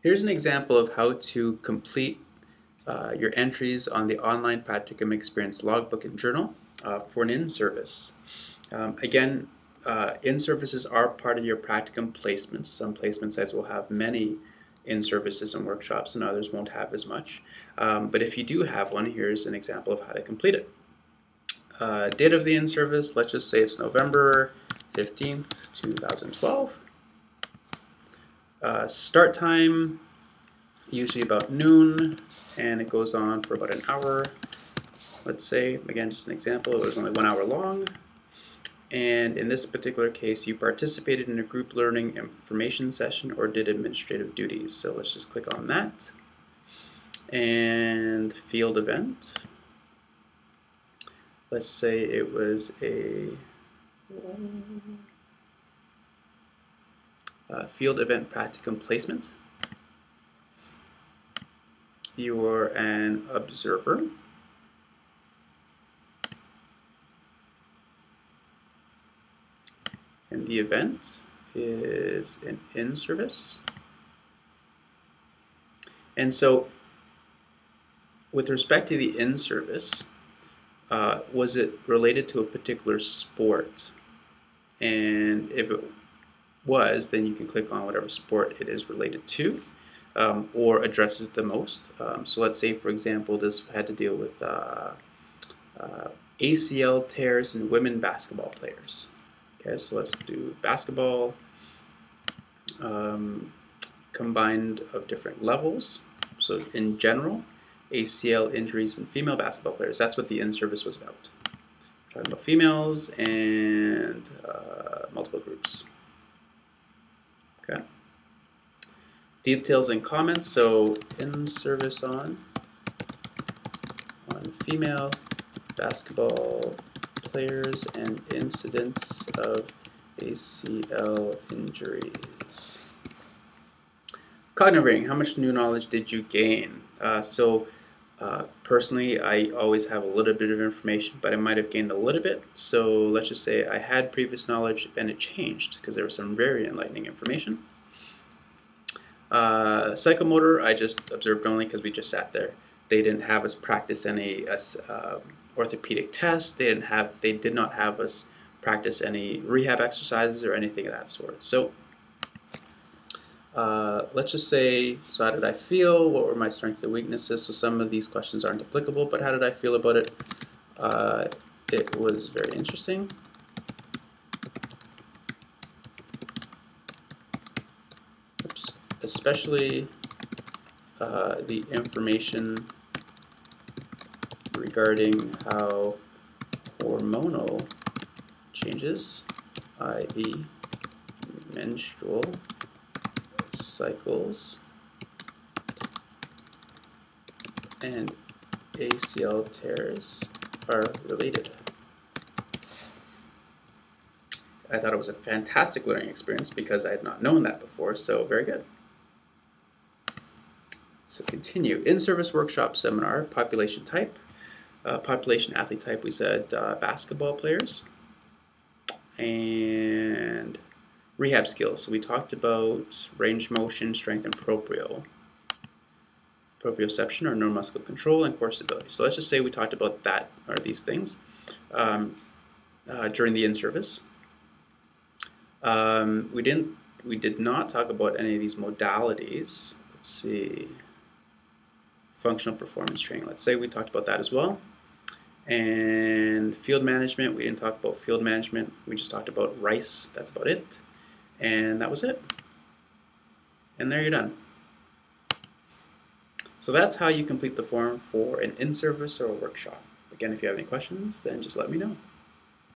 Here's an example of how to complete your entries on the online practicum experience logbook and journal for an in-service. Again, in-services are part of your practicum placements. Some placement sites will have many in-services and workshops, and others won't have as much. But if you do have one, here's an example of how to complete it. Date of the in-service, let's just say it's November 15th, 2012. Start time, usually about noon, and it goes on for about an hour. Let's say, again, just an example, it was only 1 hour long. And in this particular case, you participated in a group learning information session or did administrative duties. So let's just click on that. And field event. Let's say it was a field event practicum placement. You are an observer. And the event is an in-service. And so with respect to the in-service, was it related to a particular sport? And if it was, then you can click on whatever sport it is related to or addresses the most. So let's say, for example, this had to deal with ACL tears in women basketball players. Okay, so let's do basketball combined of different levels. So in general, ACL injuries in female basketball players. That's what the in-service was about. Talking about females and multiple groups. Okay. Details and comments. So in-service on female basketball players and incidents of ACL injuries. Cognitive rating, how much new knowledge did you gain? Personally, I always have a little bit of information, but I might have gained a little bit. So let's just say I had previous knowledge and it changed because there was some very enlightening information. Psychomotor, I just observed only because we just sat there. They didn't have us practice any orthopedic tests. They did not have us practice any rehab exercises or anything of that sort. So let's just say, so how did I feel? What were my strengths and weaknesses? So some of these questions aren't applicable, but how did I feel about it? It was very interesting. Oops. Especially the information regarding how hormonal changes, i.e. menstrual cycles and ACL tears are related. I thought it was a fantastic learning experience because I had not known that before, so very good. So continue. In-service workshop seminar, population type. Population athlete type, we said basketball players. And rehab skills. So we talked about range motion, strength, and proprioception or neuromuscular control, and core stability. So let's just say we talked about that or these things during the in-service. We did not talk about any of these modalities. Let's see. Functional performance training. Let's say we talked about that as well. And field management, we didn't talk about field management. We just talked about RICE. That's about it. And that was it. And there you're done. So that's how you complete the form for an in-service or a workshop. Again, if you have any questions, then just let me know.